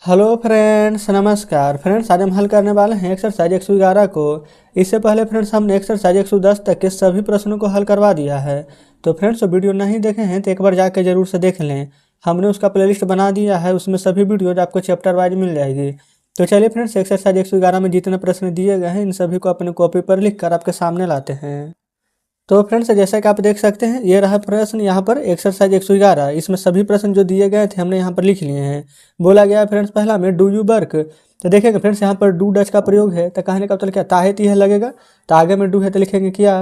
Hello friends, नमस्कार friends. आज हम हल करने वाले हैं एक्सरसाइज 111 को। इससे पहले फ्रेंड्स हमने एक्सरसाइज 110 तक के सभी प्रश्नों को हल करवा दिया है। तो फ्रेंड्स वीडियो नहीं देखे हैं तो एक बार जाके जरूर से देख लें। हमने उसका प्लेलिस्ट बना दिया है, उसमें सभी वीडियोज आपको चैप्टर वाइज मिल जाएगी। तो चलिए फ्रेंड्स, एक्सरसाइज 111 में जितने प्रश्न दिए गए हैं इन सभी को अपने कॉपी पर लिख कर आपके सामने लाते हैं। तो फ्रेंड्स, जैसा कि आप देख सकते हैं, ये रहा प्रश्न यहाँ पर एक्सरसाइज 111। इसमें सभी प्रश्न जो दिए गए थे हमने यहाँ पर लिख लिए हैं। बोला गया है फ्रेंड्स पहला में डू यू वर्क। तो देखेंगे फ्रेंड्स, यहाँ पर डू डच का प्रयोग है, तो कहने का मतलब क्या, ताहे तीहे लगेगा। तो आगे में डू है तो लिखेंगे क्या।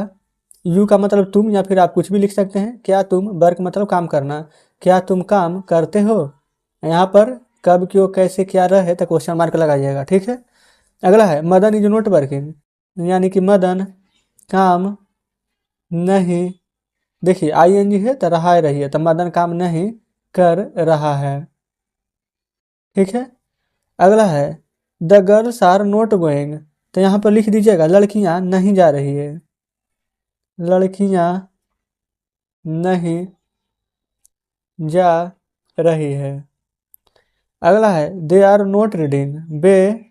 यू का मतलब तुम, या फिर आप कुछ भी लिख सकते हैं, क्या तुम। वर्क मतलब काम करना, क्या तुम काम करते हो। यहाँ पर कब, क्यों, कैसे, क्या रहे तो क्वेश्चन मार्क लगाइएगा, ठीक है। अगला है मदन इज नॉट वर्किंग, यानी कि मदन काम नहीं। देखिए आईएनजी है तो रहा है, रही है, तो मदन काम नहीं कर रहा है, ठीक है। अगला है the girls are not going. तो यहाँ पर लिख दीजिएगा लड़कियां नहीं जा रही है, लड़कियां नहीं जा रही है। अगला है दे आर नॉट रीडिंग, वे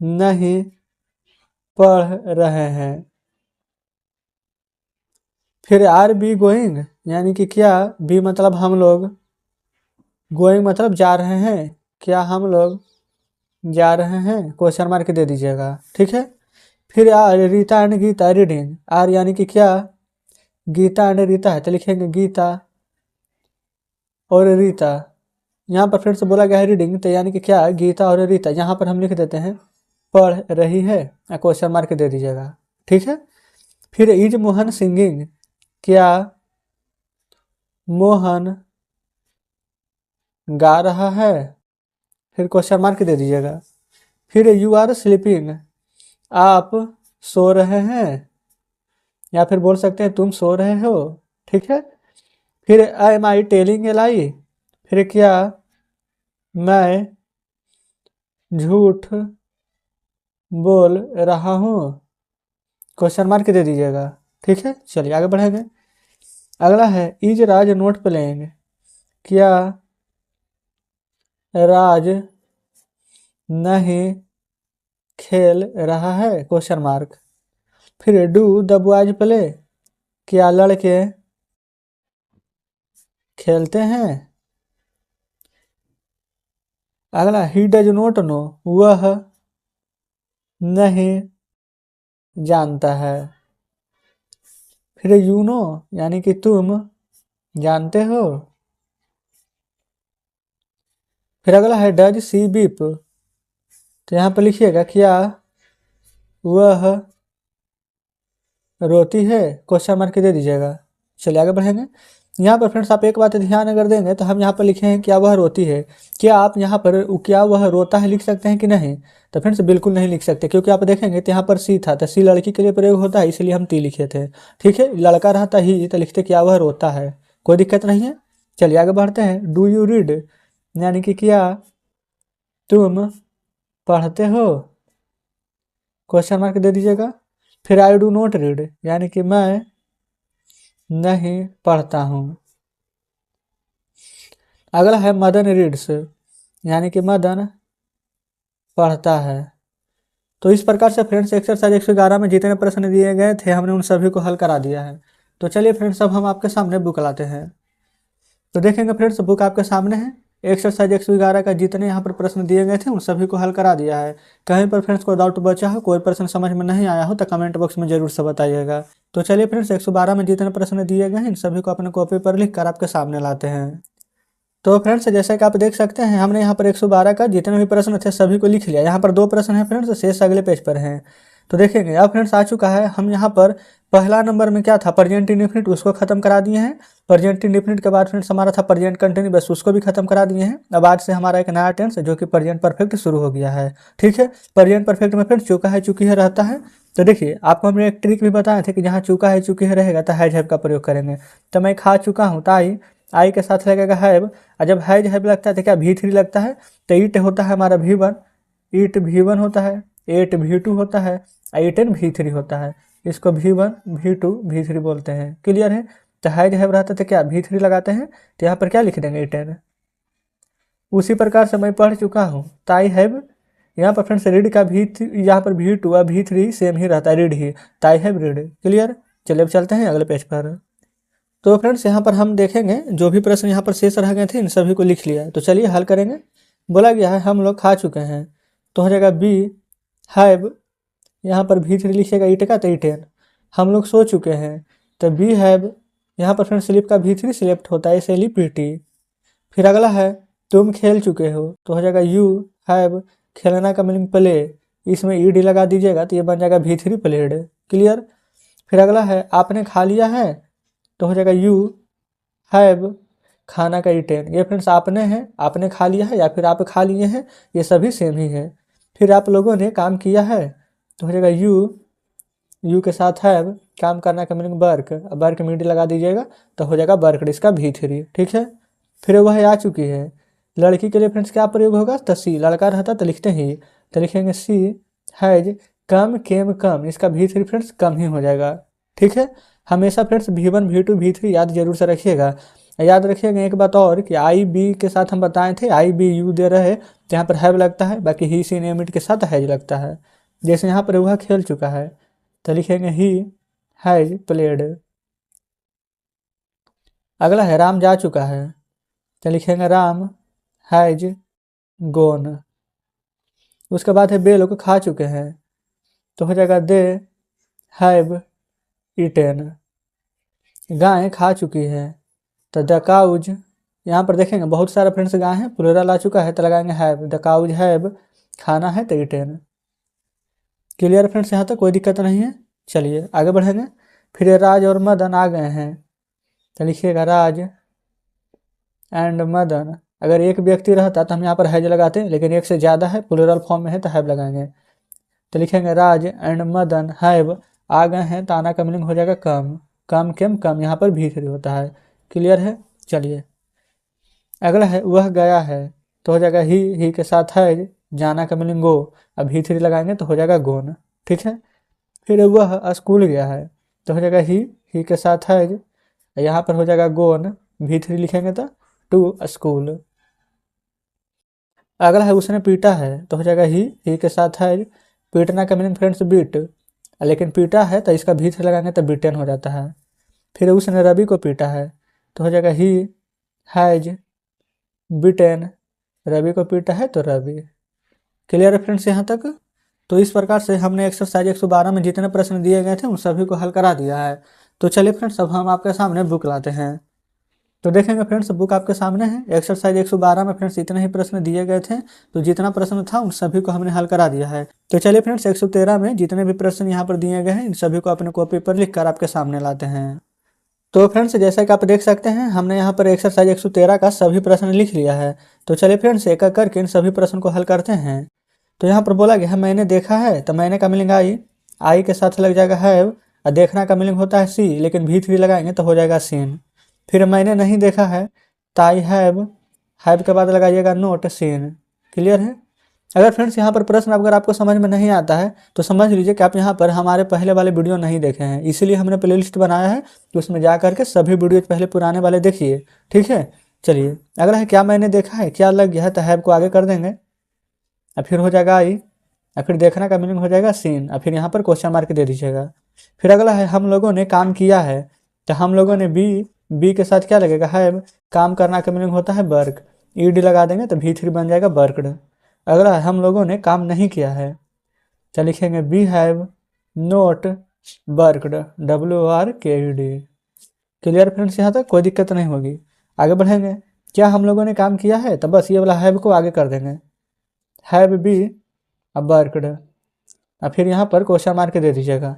नहीं पढ़ रहे हैं। फिर आर बी गोइंग, यानी कि क्या। बी मतलब हम लोग, गोइंग मतलब जा रहे हैं, क्या हम लोग जा रहे हैं, क्वेश्चन मार्क दे दीजिएगा, ठीक है। फिर are Rita and Gita reading. Are यानी कि क्या, गीता एंड रीता है तो लिखेंगे गीता और रीता। यहाँ पर फ्रेंड्स बोला गया है रीडिंग, तो यानी कि क्या, गीता और रीता। यहाँ पर हम लिख देते हैं पढ़ रही है, क्वेश्चन मार्क दे दीजिएगा, ठीक है। फिर इज मोहन सिंगिंग, क्या मोहन गा रहा है, फिर क्वेश्चन मार्क दे दीजिएगा। फिर यू आर स्लीपिंग, आप सो रहे हैं, या फिर बोल सकते हैं तुम सो रहे हो, ठीक है। फिर I am I telling a लाई, फिर क्या मैं झूठ बोल रहा हूँ, क्वेश्चन मार्क दे दीजिएगा, ठीक है। चलिए आगे बढ़ेंगे। अगला है इज राज नोट प्लेइंग, क्या राज नहीं खेल रहा है, क्वेश्चन मार्क। फिर डू द बॉयज प्ले, क्या लड़के खेलते हैं। अगला ही डज नोट नो, वह नहीं जानता है। फिर यू नो, यानी कि तुम जानते हो। फिर अगला है डज सी बीप, तो यहाँ पर लिखिएगा क्या वह रोती है, क्वेश्चन मार्क दे दीजिएगा। चलिए आगे बढ़ेंगे। यहाँ पर फ्रेंड्स आप एक बात ध्यान अगर देंगे तो हम यहाँ पर लिखे हैं क्या वह रोती है। क्या आप यहाँ पर क्या वह रोता है लिख सकते हैं कि नहीं। तो फ्रेंड्स बिल्कुल नहीं लिख सकते, क्योंकि आप देखेंगे तो यहाँ पर सी था, तो सी लड़की के लिए प्रयोग होता है, इसलिए हम टी लिखे थे, ठीक है। लड़का रहता ही तो लिखते क्या वह रोता है, कोई दिक्कत नहीं है। चलिए आगे बढ़ते हैं। डू यू रीड, यानी कि क्या तुम पढ़ते हो, क्वेश्चन मार्क दे दीजिएगा। फिर आई डू नॉट रीड, यानी कि मैं नहीं पढ़ता हूँ। अगला है मदन रीड्स, यानी कि मदन पढ़ता है। तो इस प्रकार से फ्रेंड्स एक्सरसाइज 111 में जितने प्रश्न दिए गए थे हमने उन सभी को हल करा दिया है। तो चलिए फ्रेंड्स अब हम आपके सामने बुक लाते हैं। तो देखेंगे फ्रेंड्स बुक आपके सामने है। एक्सरसाइज 111 का जितने यहाँ पर प्रश्न दिए गए थे उन सभी को हल करा दिया है। कहीं पर फ्रेंड्स कोई डाउट बचा हो, कोई प्रश्न समझ में नहीं आया हो तो कमेंट बॉक्स में जरूर से बताइएगा। तो चलिए फ्रेंड्स 112 में जितने प्रश्न दिए गए हैं इन सभी को अपने कॉपी पर लिख कर आपके सामने लाते हैं। तो फ्रेंड्स जैसा कि आप देख सकते हैं हमने यहाँ पर 112 का जितने भी प्रश्न थे सभी को लिख लिया। यहाँ पर 2 प्रश्न हैं फ्रेंड्स, शेष अगले पेज पर हैं। तो देखेंगे अब फ्रेंड्स आ चुका है। हम यहाँ पर पहला नंबर में क्या था, प्रेजेंट इंडेफिनिट, उसको खत्म करा दिए हैं। प्रेजेंट इंडेफिनिट के बाद फ्रेंड्स हमारा था प्रेजेंट कंटिन्यू, बस उसको भी खत्म करा दिए हैं। अब आज से हमारा एक नया टेंस जो कि प्रेजेंट परफेक्ट शुरू हो गया है, ठीक है। प्रेजेंट परफेक्ट में फ्रेंड्स चूका है चूकी है रहता है। तो देखिए आपको हमने एक ट्रिक भी बताया था कि जहाँ चूका है चूकी है रहेगा तो हैज हैव का प्रयोग करेंगे। तो मैं खा चुका हूँ तो आई के साथ लगेगा हैव, और जब हैज हैव लगता है तो क्या V3 लगता है। तो ईट होता है हमारा V1, ईट V1 होता है, एट V2 होता है, एटन V3 होता है। इसको V1 V2 V3 बोलते हैं, क्लियर है। तो हैज हैव रहता है तो क्या V3 लगाते हैं, तो यहाँ पर क्या लिख देंगे एटन। उसी प्रकार से मैं पढ़ चुका हूँ। तो आई हैव, यहाँ पर फ्रेंड्स रीड का भी यहाँ पर V2 और V3 सेम ही रहता है, रीड ही। तो आई हैव रीड। क्लियर। चलिए अब चलते हैं अगले पेज पर। तो फ्रेंड्स यहाँ पर हम देखेंगे जो भी प्रश्न यहाँ पर शेष रह गए थे इन सभी को लिख लिया है। तो चलिए हल करेंगे। बोला गया है हम लोग खा चुके हैं, तो हो जाएगा बी हैव, यहाँ पर V3 लिखिएगा ईट का, तो ईटेन। हम लोग सो चुके हैं, तो बी हैव, यहाँ पर फ्रेंड्स स्लिप का V3 सिलेक्ट होता है, इसे PT। फिर अगला है तुम खेल चुके हो, तो हो जाएगा यू हैव, खेलना का मीनिंग प्ले, इसमें ED लगा दीजिएगा तो ये बन जाएगा V3 प्लेड। क्लियर। फिर अगला है आपने खा लिया है, तो हो जाएगा यू हैव, खाना का ईटेन। ये फ्रेंड्स आपने है, आपने खा लिया है या फिर आप खा लिए हैं, ये सभी सेम ही है। फिर आप लोगों ने काम किया है, तो हो जाएगा यू के साथ हैव, काम करना का मीनिंग वर्क, वर्क में ED लगा दीजिएगा तो हो जाएगा वर्कड, इसका V3। ठीक है। फिर वह आ चुकी है। लड़की के लिए फ्रेंड्स क्या प्रयोग होगा, तो सी, लड़का रहता तो लिखते ही, तो लिखेंगे सी हैज कम केम कम, इसका V3 फ्रेंड्स कम ही हो जाएगा। ठीक है। हमेशा फ्रेंड्स V1 V2 V3 याद जरूर से रखिएगा। याद रखिएगा एक बात और कि आई बी के साथ हम बताए थे, आई बी यू दे रहे तो यहाँ पर हैव लगता है, बाकी ही सी नेम इट के साथ हैज लगता है। जैसे यहाँ पर वह खेल चुका है, तो लिखेंगे ही हैज प्लेड। अगला है राम जा चुका है, तो लिखेंगे राम हैज गोन। उसके बाद है बे लोग खा चुके हैं, तो हो जाएगा दे हैव ईटेन। गाय खा चुकी है, तो द काउज, यहाँ पर देखेंगे बहुत सारा फ्रेंड्स गाय हैं, प्लूरल आ चुका है तो लगाएंगे हैव, द काउज हैव, खाना है तो ईटेन। क्लियर फ्रेंड्स, यहाँ तक कोई दिक्कत नहीं है। चलिए आगे बढ़ेंगे। फिर राज और मदन आ गए हैं, तो लिखिएगा राज एंड मदन। अगर एक व्यक्ति रहता तो हम यहाँ पर हैज लगाते, लेकिन एक से ज़्यादा है, प्लूरल फॉर्म में है तो हैव लगाएंगे। तो लिखेंगे राज एंड मदन हैव आ गए हैं, तो आना का मीनिंग हो जाएगा कम, कम केम कम, यहाँ पर V3 होता है। क्लियर है। चलिए अगला है वह गया है, तो हो जाएगा ही के साथ है, जाना का मीनिंग गो, अब V3 लगाएंगे तो हो जाएगा गोन। ठीक है। फिर वह स्कूल गया है, तो हो जाएगा ही के साथ है, यहाँ पर हो जाएगा गोन, V3 लिखेंगे तो टू स्कूल। अगला है उसने पीटा है, तो हो जाएगा ही के साथ है, पीटना का मीनिंग फ्रेंड्स बीट, लेकिन पीटा है तो इसका V3 लगाएंगे तो बीटेन हो जाता है। फिर उसने रवि को पीटा है, तो हो जाएगा ही हैज बीटेन, रवि को पीटा है तो रवि। क्लियर है फ्रेंड्स यहाँ तक। तो इस प्रकार से हमने एक्सरसाइज 112 में जितने प्रश्न दिए गए थे उन सभी को हल करा दिया है। तो चलिए फ्रेंड्स अब हम आपके सामने बुक लाते हैं। तो देखेंगे फ्रेंड्स बुक आपके सामने है। एक्सरसाइज 112 में फ्रेंड्स इतने ही प्रश्न दिए गए थे, तो जितना प्रश्न था उन सभी को हमने हल करा दिया है। तो चलिए फ्रेंड्स 113 में जितने भी प्रश्न यहाँ पर दिए गए हैं इन सभी को अपने कॉपी पर लिखकर आपके सामने लाते हैं। तो फ्रेंड्स जैसा कि आप देख सकते हैं हमने यहाँ पर एक्सरसाइज 113 का सभी प्रश्न लिख लिया है। तो चलिए फ्रेंड्स एक एक करके इन सभी प्रश्न को हल करते हैं। तो यहाँ पर बोला गया है मैंने देखा है, तो मैंने का मीनिंग आई के साथ लग जाएगा हैव, और देखना का मीनिंग होता है सी, लेकिन V3 लगाएंगे तो हो जाएगा सीन। फिर मैंने नहीं देखा है, तो आई हैव के बाद लगाइएगा नोट सीन। क्लियर है। अगर फ्रेंड्स यहाँ पर प्रश्न अगर आपको समझ में नहीं आता है तो समझ लीजिए कि आप यहाँ पर हमारे पहले वाले वीडियो नहीं देखे हैं, इसीलिए हमने प्लेलिस्ट बनाया है, तो उसमें जा करके सभी वीडियो पहले पुराने वाले देखिए। ठीक है। चलिए अगला है क्या मैंने देखा है, क्या लग गया है, तो हैव को आगे कर देंगे, और फिर हो जाएगा आई, और फिर देखना का मीनिंग हो जाएगा सीन, और फिर यहाँ पर क्वेश्चन मार्क दे दीजिएगा। फिर अगला है हम लोगों ने काम किया है, तो हम लोगों ने बी के साथ क्या लगेगा हैव, काम करना का मीनिंग होता है वर्क, ED लगा देंगे तो V3 बन जाएगा वर्कड। अगला है हम लोगों ने काम नहीं किया है, तो लिखेंगे we have not worked, WRKED। Clear friends, यहाँ तक कोई दिक्कत नहीं होगी। आगे बढ़ेंगे। क्या हम लोगों ने काम किया है, तो बस ये वाला हैव को आगे कर देंगे, हैव बी अब वर्कड, और फिर यहाँ पर क्वेश्चन मार्क दे दीजिएगा।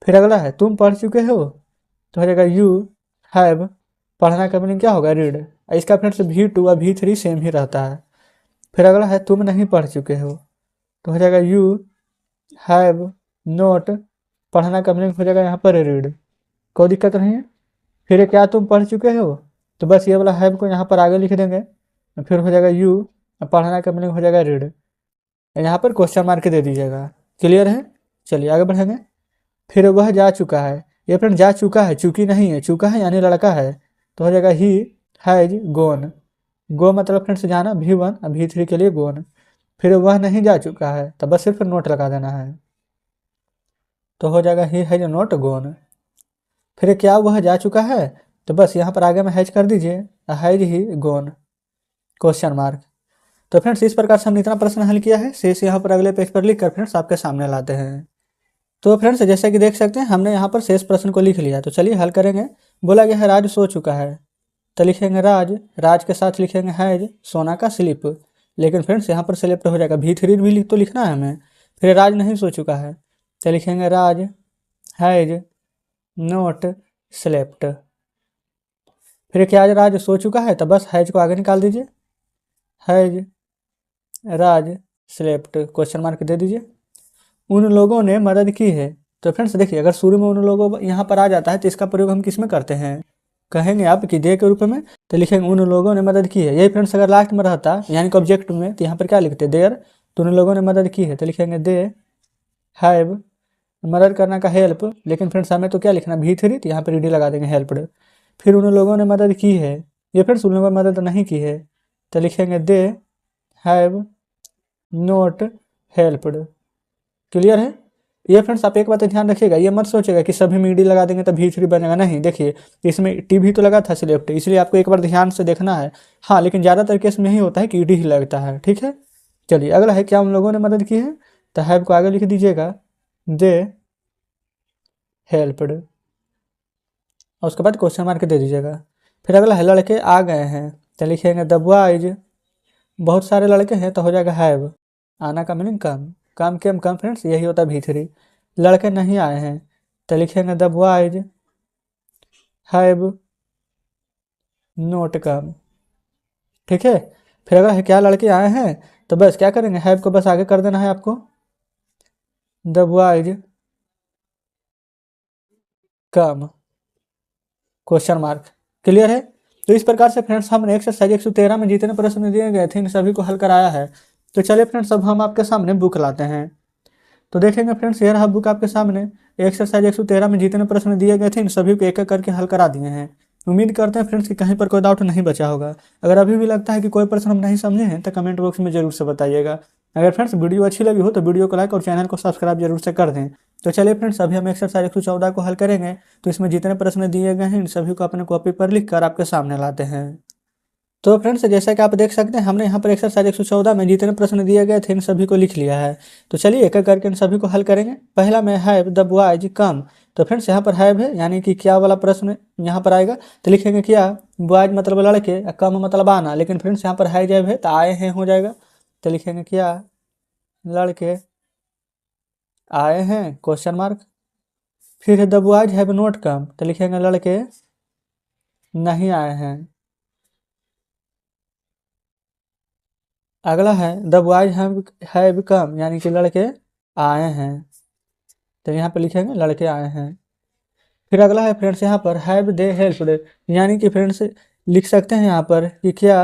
फिर अगला है तुम पढ़ चुके हो, तो हो जाएगा यू हैव, पढ़ना का मीनिंग क्या होगा रीड, इसका फ्रेंड्स V2 और V3 सेम ही रहता है। फिर अगला है तुम नहीं पढ़ चुके हो, तो हो जाएगा यू हैव नोट, पढ़ना का मीनिंग हो जाएगा यहाँ पर रीड, कोई दिक्कत नहीं है। फिर क्या तुम पढ़ चुके हो, तो बस ये वाला हैव को यहाँ पर आगे लिख देंगे, फिर हो जाएगा यू, पढ़ना का मीनिंग हो जाएगा रीड, यहाँ पर क्वेश्चन मार्क दे दीजिएगा। क्लियर है। चलिए आगे बढ़ेंगे। फिर वह जा चुका है, ये फ्रेंड जा चुका है, चुकी नहीं है, चुका है यानी लड़का है, तो हो जाएगा ही हैज गोन, गो मतलब फ्रेंड्स जाना V1 और V3 के लिए गोन। फिर वह नहीं जा चुका है तो बस सिर्फ नोट लगा देना है, तो हो जाएगा ही हैज नॉट गोन। फिर क्या वह जा चुका है, तो बस यहाँ पर आगे में हैज कर दीजिए, has he gone question mark. तो फ्रेंड्स इस प्रकार से हमने इतना प्रश्न हल किया है, शेष यहाँ पर अगले पेज पर लिख कर फ्रेंड्स आपके सामने लाते हैं। तो फ्रेंड्स जैसे कि देख सकते हैं हमने यहाँ पर शेष प्रश्न को लिख लिया, तो चलिए हल करेंगे। बोला गया है राज सो चुका है, तो लिखेंगे राज, राज के साथ लिखेंगे हैज सोना का स्लिप, लेकिन फ्रेंड्स यहाँ पर सेलेक्ट हो जाएगा, V3 भी तो लिखना है हमें। फिर राज नहीं सो चुका है, तो लिखेंगे राज हैज नोट स्लेप्ट। फिर क्या राज सो चुका है, तो बस हैज को आगे निकाल दीजिए, has Raj slept question mark दे दीजिए। उन लोगों ने मदद की है, तो फ्रेंड्स देखिए अगर शुरू में उन लोगों यहाँ पर आ जाता है तो इसका प्रयोग हम किस में करते हैं, कहेंगे आप कि दे के रूप में, तो लिखेंगे उन लोगों ने मदद की है। यही फ्रेंड्स अगर लास्ट में रहता यानी कि ऑब्जेक्ट में, तो यहाँ पर क्या लिखते देयर, तो उन लोगों ने मदद की है, तो लिखेंगे दे हैव, मदद करना का हेल्प, लेकिन फ्रेंड्स हमें तो क्या लिखना V3, तो यहाँ पर ईडी लगा देंगे हेल्प्ड। फिर उन लोगों ने मदद की है, ये फ्रेंड्स उन लोगों ने मदद नहीं की है, तो लिखेंगे they have note helped. Clear है। ये फ्रेंड्स आप एक बात ध्यान रखिएगा, ये मत सोचेगा कि सभी में ईडी लगा देंगे तो V3 बनेगा, नहीं। देखिए इसमें टी भी तो लगा था सिलेक्ट, इसलिए आपको एक बार ध्यान से देखना है। हाँ लेकिन ज़्यादातर केस में यही होता है कि ईडी ही लगता है, ठीक है। चलिए अगला है क्या उन लोगों ने मदद की है, तो हैव को आगे लिख दीजिएगा, दे हेल्प्ड, और उसके बाद क्वेश्चन मार्क दे दीजिएगा। फिर अगला है लड़के आ गए हैं, तो लिखेंगे द बॉयज, बहुत सारे लड़के हैं, तो हो जाएगा हैव, आना का मीनिंग कम, कम केम कम फ्रेंड्स यही होता है V3। लड़के नहीं आए हैं, तो लिखेंगे द बॉयज हैव नोट कम, ठीक है। फिर अगर है क्या लड़के आए हैं, तो बस क्या करेंगे, हैव को बस आगे कर देना है आपको, the boys come question mark. Clear है। तो इस प्रकार से फ्रेंड्स हमने एक्सरसाइज 113 में जितने प्रश्न दिए गए थे इन सभी को हल कराया है। तो चलिए फ्रेंड्स अब हम आपके सामने बुक लाते हैं, तो देखेंगे फ्रेंड्स ये रहा बुक आपके सामने। एक्सरसाइज 113 में जितने प्रश्न दिए गए थे इन सभी को एक एक करके हल करा दिए हैं। उम्मीद करते हैं फ्रेंड्स कि कहीं पर कोई डाउट नहीं बचा होगा। अगर अभी भी लगता है कि कोई प्रश्न हम नहीं समझे हैं तो कमेंट बॉक्स में जरूर से बताइएगा। अगर फ्रेंड्स वीडियो अच्छी लगी हो तो वीडियो को लाइक और चैनल को सब्सक्राइब जरूर से कर दें। तो चलिए फ्रेंड्स अभी हम एक्सरसाइज 114 को हल करेंगे। तो इसमें जितने प्रश्न दिए गए हैं इन सभी को अपने कॉपी पर लिख कर आपके सामने लाते हैं। तो फ्रेंड्स जैसा कि आप देख सकते हैं हमने यहाँ पर एक्सरसाइज 114 में जितने प्रश्न दिए गए थे इन सभी को लिख लिया है। तो चलिए एक एक करके इन सभी को हल करेंगे। पहला में हैव द बॉयज कम, तो फ्रेंड्स यहाँ पर हैव है यानी कि क्या वाला प्रश्न यहाँ पर आएगा, तो लिखेंगे क्या, बॉयज मतलब लड़के, कम मतलब आना, लेकिन फ्रेंड्स यहाँ पर हैज है तो आए हैं हो जाएगा, तो लिखेंगे क्या, लड़के आए हैं क्वेश्चन मार्क। फिर है the boys have not come, तो लिखेंगे लड़के नहीं आए हैं। अगला है द बॉयज हैव कम यानी कि लड़के आए हैं, तो यहाँ पे लिखेंगे लड़के आए हैं। फिर अगला है फ्रेंड्स यहाँ पर हैव दे हेल्प्ड, यानी कि फ्रेंड्स लिख सकते हैं यहाँ पर कि क्या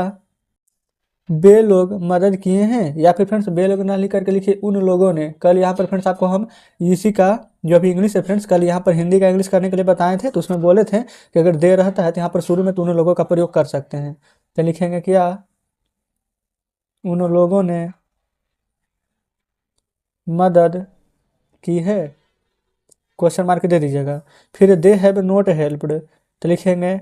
बे लोग मदद किए हैं, या फिर फ्रेंड्स बे लोग ना लिख करके लिखिए उन लोगों ने। कल यहाँ पर फ्रेंड्स आपको हम इसी का जो अभी इंग्लिश है फ्रेंड्स, कल यहाँ पर हिंदी का इंग्लिश करने के लिए बताए थे, तो उसमें बोले थे कि अगर दे रहता है तो यहाँ पर शुरू में तो उन लोगों का प्रयोग कर सकते हैं। तो लिखेंगे क्या, उन लोगों ने मदद की है क्वेश्चन मार्क दे दीजिएगा। फिर दे हैव नॉट हेल्प्ड, तो लिखेंगे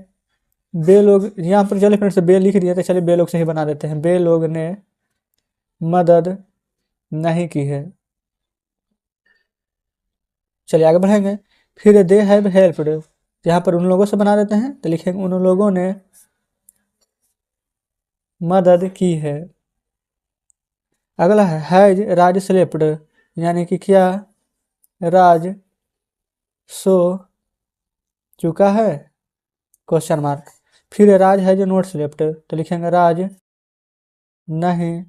बे लोग, यहाँ पर चलिए फ्रेंड्स बे लिख दिया तो चलिए बे लोग से ही बना देते हैं, बे लोग ने मदद नहीं की है। चलिए आगे बढ़ेंगे। फिर दे हैव हेल्प्ड, यहाँ पर उन लोगों से बना देते हैं, तो लिखेंगे उन लोगों ने मदद की है। अगला है हैज राज स्लेप्ड, यानी कि क्या राज सो चुका है क्वेश्चन मार्क। फिर राज हैज नॉट स्लेप्ट, तो लिखेंगे राज नहीं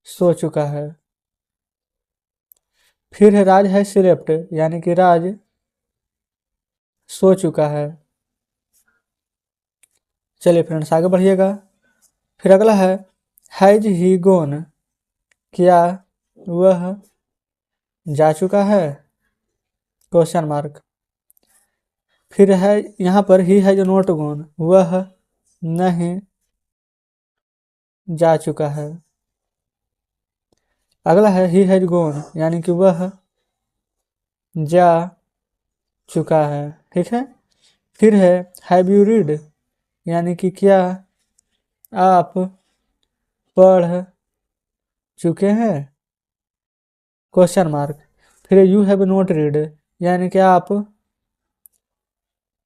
सो चुका है। फिर है राज है स्लेप्ट, यानी कि राज सो चुका है। चलिए फ्रेंड्स आगे बढ़िएगा। फिर अगला है हैज ही गोन, क्या वह जा चुका है क्वेश्चन मार्क। फिर है यहाँ पर ही हैज नॉट गोन, वह नहीं जा चुका है। अगला है ही हैज गॉन, यानी कि वह जा चुका है। ठीक है। फिर है हैव यू रीड, यानी कि क्या आप पढ़ चुके हैं, क्वेश्चन मार्क। फिर यू हैव नॉट रीड, यानी कि आप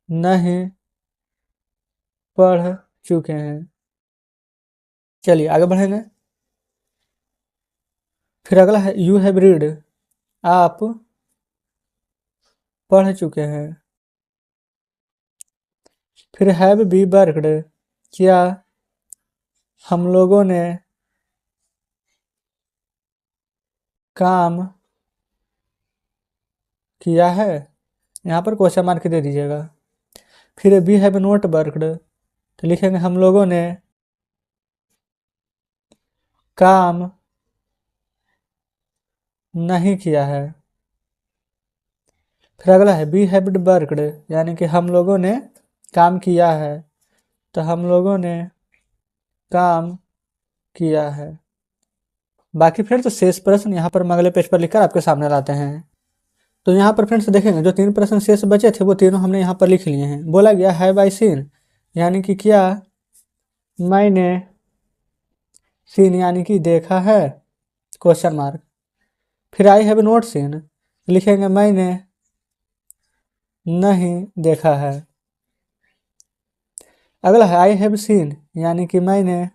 नहीं पढ़ चुके हैं। चलिए आगे बढ़ेंगे। फिर अगला है यू हैव रीड, आप पढ़ चुके हैं। फिर हैव बी वर्कड, क्या हम लोगों ने काम किया है, यहाँ पर क्वेश्चन मार्क दे दीजिएगा। फिर वी हैव नॉट वर्कड, तो लिखेंगे हम लोगों ने काम नहीं किया है। फिर अगला है वी हैव वर्कड, यानी कि हम लोगों ने काम किया है, तो हम लोगों ने काम किया है। बाकी फ्रेंड्स शेष प्रश्न यहाँ पर हम अगले पेज पर लिखकर आपके सामने लाते हैं। तो यहाँ पर फ्रेंड्स देखेंगे जो 3 प्रश्न शेष बचे थे वो तीनों हमने यहाँ पर लिख लिए हैं। बोला गया हैव आई सीन, यानी कि क्या मैंने सीन, यानी कि देखा है, क्वेश्चन मार्क। फिर आई हैव नॉट सीन, लिखेंगे मैंने नहीं देखा है। अगला है आई हैव सीन, यानी कि मैंने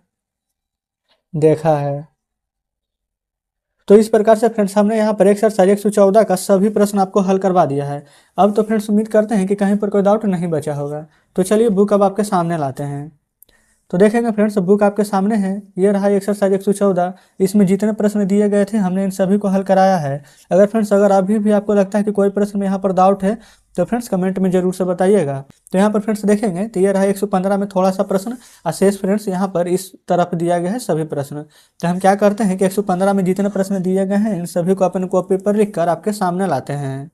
देखा है। तो इस प्रकार से फ्रेंड्स हमने यहाँ पर एक्सरसाइज 114 का सभी प्रश्न आपको हल करवा दिया है। अब तो फ्रेंड्स उम्मीद करते हैं कि कहीं पर कोई डाउट नहीं बचा होगा। तो चलिए बुक अब आपके सामने लाते हैं। तो देखेंगे फ्रेंड्स बुक आपके सामने है, ये रहा एक्सरसाइज 114। इसमें जितने प्रश्न दिए गए थे हमने इन सभी को हल कराया है। अगर फ्रेंड्स अगर अभी भी आपको लगता है कि कोई प्रश्न में यहाँ पर डाउट है तो फ्रेंड्स कमेंट में जरूर से बताइएगा। तो यहाँ पर फ्रेंड्स देखेंगे तो ये रहा 115 में थोड़ा सा प्रश्न, और शेष फ्रेंड्स यहाँ पर इस तरफ दिया गया है सभी प्रश्न। तो हम क्या करते हैं कि 115 में जितने प्रश्न दिए गए हैं इन सभी को अपने कॉपी पर लिख कर आपके सामने लाते हैं।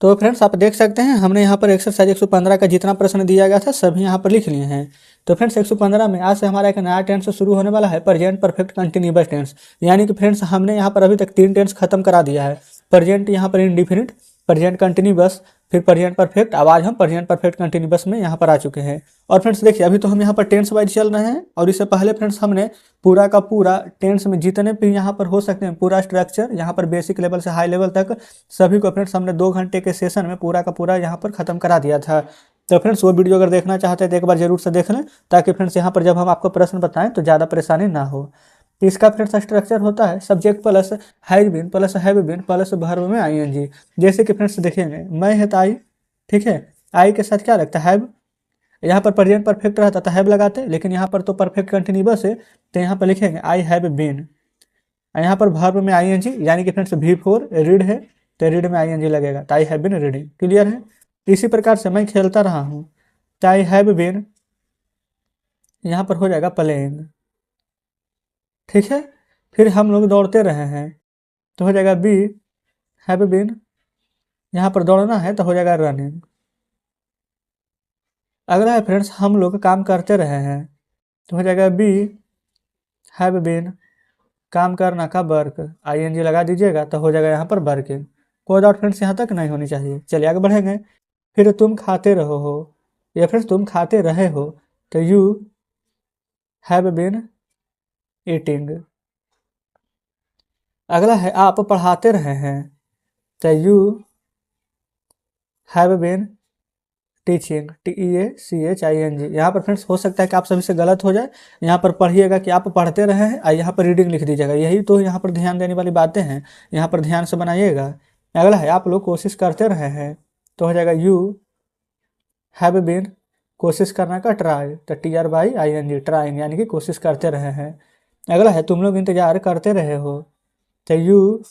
तो फ्रेंड्स आप देख सकते हैं हमने यहाँ पर एक्सरसाइज 115 का जितना प्रश्न दिया गया था सभी यहाँ पर लिख लिए हैं। तो फ्रेंड्स 115 में आज से हमारा एक नया टेंस शुरू होने वाला है, प्रेजेंट परफेक्ट कंटिन्यूअस टेंस। यानी कि फ्रेंड्स हमने यहाँ पर अभी तक 3 टेंस खत्म करा दिया है। प्रेजेंट यहाँ पर इंडिफिनिट, प्रेजेंट कंटिन्यूअस, फिर प्रेजेंट परफेक्ट। अब आज हम प्रेजेंट परफेक्ट कंटिन्यूअस में यहाँ पर आ चुके हैं। और फ्रेंड्स देखिए अभी तो हम यहाँ पर टेंस वाइज चल रहे हैं, और इससे पहले फ्रेंड्स हमने पूरा का पूरा टेंस में जितने भी यहाँ पर हो सकते हैं पूरा स्ट्रक्चर यहाँ पर बेसिक लेवल से हाई लेवल तक सभी को फ्रेंड्स हमने 2 घंटे के सेशन में पूरा का पूरा यहाँ पर खत्म करा दिया था। तो फ्रेंड्स वो वीडियो अगर देखना चाहते हैं तो एक बार जरूर से देख लें, ताकि फ्रेंड्स यहाँ पर जब हम आपको प्रश्न बताएं तो ज़्यादा परेशानी ना हो। तो इसका फ्रेंड्स स्ट्रक्चर होता है subject plus has been plus have been plus verb में आईएनजी। जैसे कि फ्रेंड्स देखेंगे मैं है तो आई, ठीक है, आई के साथ क्या लगता है हैव। यहाँ पर प्रेजेंट परफेक्ट रहता तो हैव लगाते, लेकिन यहाँ पर तो परफेक्ट कंटिन्यूअस है तो यहाँ पर लिखेंगे आई हैव बीन। यहाँ पर वर्ब में आईएनजी, यानी कि फ्रेंड्स V4 रीड है तो रीड में आईएनजी लगेगा, तो I have been reading. Clear है। इसी प्रकार से मैं खेलता रहा हूँ तो आई हैव बीन यहाँ पर हो जाएगा प्लेइंग। ठीक है। फिर हम लोग दौड़ते रहे हैं तो हो जाएगा बी हैव बीन, यहाँ पर दौड़ना है तो हो जाएगा रनिंग। अगला है फ्रेंड्स हम लोग काम करते रहे हैं तो हो जाएगा बी हैव बीन, काम करना का वर्क, आईएनजी लगा दीजिएगा तो हो जाएगा यहाँ पर वर्किंग। कोई डाउट फ्रेंड्स यहाँ तक नहीं होनी चाहिए। चलिए आगे बढ़ेंगे। फिर तुम खाते रहो हो, या फिर तुम खाते रहे हो तो यू हैव बीन ईटिंग। अगला है आप पढ़ाते रहे हैं तो you have been teaching, TEACHING। यहाँ पर फ्रेंड्स हो सकता है कि आप सभी से गलत हो जाए, यहाँ पर पढ़िएगा कि आप पढ़ते रहे हैं और यहाँ पर रीडिंग लिख दीजिएगा। यही तो यहाँ पर ध्यान देने वाली बातें हैं, यहाँ पर ध्यान से बनाइएगा। अगला है आप लोग कोशिश करते रहे हैं तो हो जाएगा यू हैव बीन, कोशिश करना का ट्राई, तो TRYING ट्राइंग, यानी कि कोशिश करते रहे हैं। अगला है तुम लोग इंतजार करते रहे हो तो यू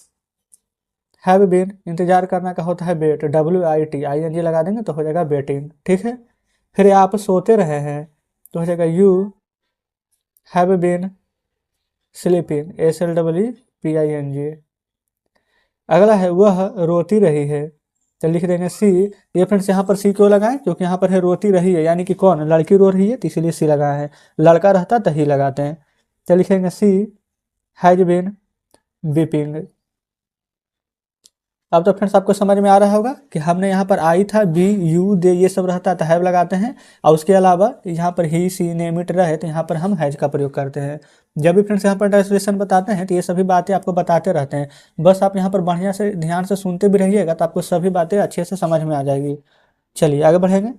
हैव बीन, इंतजार करना का होता है वेट, WAIT ING लगा देंगे तो हो जाएगा वेटिंग। ठीक है। फिर आप सोते रहे हैं तो हो जाएगा you have been sleeping, SLEEPING। अगला है वह रोती रही है तो लिख देंगे सी। ये फ्रेंड्स यहाँ पर सी क्यों लगाएं, क्योंकि यहाँ पर है रोती रही है, यानी कि कौन, लड़की रो रही है तो इसीलिए सी लगाए हैं। लड़का रहता तो ही लगाते हैं। तो लिखेंगे सी हैज बीन बीपिंग। अब तो फ्रेंड्स आपको समझ में आ रहा होगा कि हमने यहाँ पर आई था, बी यू दे ये सब रहता है तो हैव लगाते हैं, और उसके अलावा यहाँ पर ही सी नेम इट रहे तो यहाँ पर हम हैज का प्रयोग करते हैं। जब भी फ्रेंड्स यहाँ पर ट्रांसलेशन बताते हैं तो ये सभी बातें आपको बताते रहते हैं, बस आप यहाँ पर बढ़िया से ध्यान से सुनते भी रहिएगा तो आपको सभी बातें अच्छे से समझ में आ जाएगी। चलिए आगे बढ़ेंगे।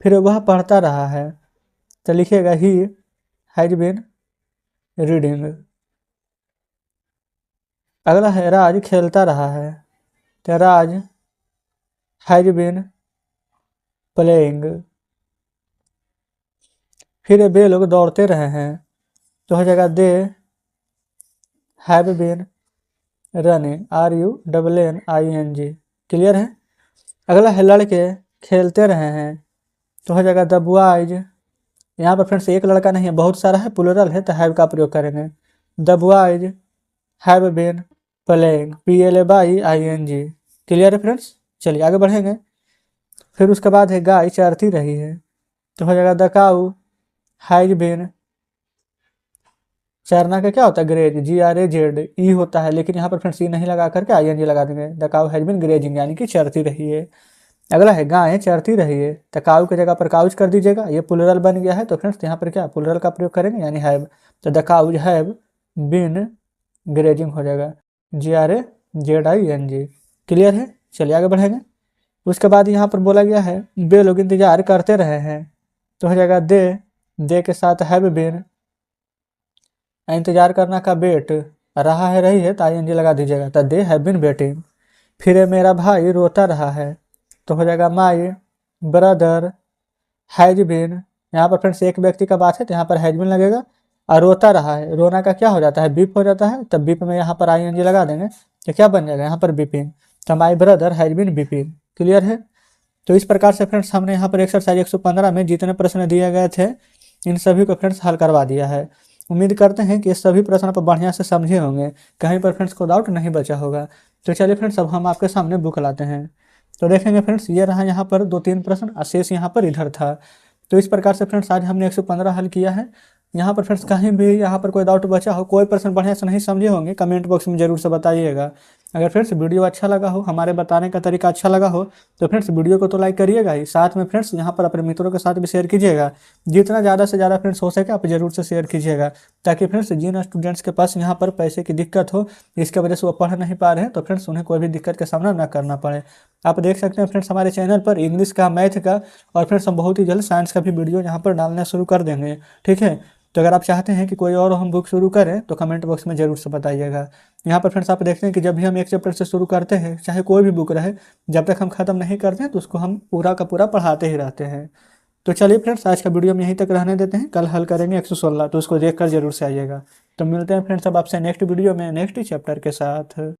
फिर वह पढ़ता रहा है तो लिखिएगा ही हैज बीन रीडिंग। अगला है राज खेलता रहा है तो राज हैज बीन प्लेइंग। फिर वे लोग दौड़ते रहे हैं तो हो जाएगा they have been running, RUNNING। Clear है। अगला है लड़के खेलते रहे हैं तो हो जाएगा द बॉयज। यहाँ पर फ्रेंड्स एक लड़का नहीं है, बहुत सारा है, प्लूरल है तो हैव का प्रयोग करेंगे। The boys have been playing, PLAYING। Clear है फ्रेंड्स। चलिए आगे बढ़ेंगे। फिर उसके बाद है गाय चरती रही है तो हो जाएगा द काऊ हैज बीन। चरना का क्या होता है ग्रेज, GRAZE होता है, लेकिन यहाँ पर फ्रेंड्स ई नहीं लगा करके ING लगा देंगे। The cow has been grazing यानी कि चरती रही है। अगला है गाय चरती रही है तो काऊ की जगह पर काउज कर दीजिएगा, ये प्लूरल बन गया है तो फ्रेंड्स यहाँ पर क्या प्लूरल का प्रयोग करेंगे यानी हैव, तो the cows have been grazing हो जाएगा GRAZING। क्लियर है। चलिए आगे बढ़ेंगे। उसके बाद यहाँ पर बोला गया है वे लोग इंतजार करते रहे हैं तो हो जाएगा दे के साथ हैव बीन, इंतजार करना का वेट, रहा है रही है तो ING लगा दीजिएगा तो दे हैव बीन वेटिंग। फिर मेरा भाई रोता रहा है तो हो जाएगा माई ब्रदर हैज बीन। यहाँ पर फ्रेंड्स एक व्यक्ति का बात है तो यहाँ पर हैज बीन लगेगा, और रोता रहा है, रोना का क्या हो जाता है बीप हो जाता है, तब बीप में यहाँ पर ING लगा देंगे तो क्या बन जाएगा यहाँ पर बीपिंग, तो my brother has been beeping. Clear है। तो इस प्रकार से फ्रेंड्स हमने यहाँ पर एक्सरसाइज 115 में जितने प्रश्न दिए गए थे इन सभी को फ्रेंड्स हल करवा दिया है। उम्मीद करते हैं कि ये सभी प्रश्न पर बढ़िया से समझे होंगे, कहीं पर फ्रेंड्स को डाउट नहीं बचा होगा। तो चलिए फ्रेंड्स अब हम आपके सामने बुक लाते हैं तो देखेंगे फ्रेंड्स ये रहा यहाँ पर 2-3 प्रश्न, शेष यहाँ पर इधर था। तो इस प्रकार से फ्रेंड्स आज हमने 115 हल किया है। यहाँ पर फ्रेंड्स कहीं भी यहाँ पर कोई डाउट बचा हो, कोई प्रश्न बढ़िया से नहीं समझे होंगे, कमेंट बॉक्स में जरूर से बताइएगा। अगर फ्रेंड्स वीडियो अच्छा लगा हो, हमारे बताने का तरीका अच्छा लगा हो तो फ्रेंड्स वीडियो को तो लाइक करिएगा ही, साथ में फ्रेंड्स यहाँ पर अपने मित्रों के साथ भी शेयर कीजिएगा। जितना ज़्यादा से ज़्यादा फ्रेंड्स हो सके आप जरूर से शेयर कीजिएगा, ताकि फ्रेंड्स जिन स्टूडेंट्स के पास यहाँ पर पैसे की दिक्कत हो, इसके वजह से वो पढ़ नहीं पा रहे हैं, तो फ्रेंड्स उन्हें कोई भी दिक्कत का सामना न करना पड़े। आप देख सकते हैं फ्रेंड्स हमारे चैनल पर इंग्लिश का, मैथ का और फ्रेंड्स हम बहुत ही जल्द साइंस का भी वीडियो यहाँ पर डालना शुरू कर देंगे। ठीक है। तो अगर आप चाहते हैं कि कोई और हम बुक शुरू करें तो कमेंट बॉक्स में जरूर से बताइएगा। यहाँ पर फ्रेंड्स आप देखते हैं कि जब भी हम एक चैप्टर से शुरू करते हैं, चाहे कोई भी बुक रहे, जब तक हम खत्म नहीं करते हैं तो उसको हम पूरा का पूरा पढ़ाते ही रहते हैं। तो चलिए फ्रेंड्स आज का वीडियो हम यहीं तक रहने देते हैं, कल हल करेंगे 116, तो उसको देखकर जरूर से आइएगा। तो मिलते हैं फ्रेंड्स अब आपसे नेक्स्ट वीडियो में नेक्स्ट चैप्टर के साथ।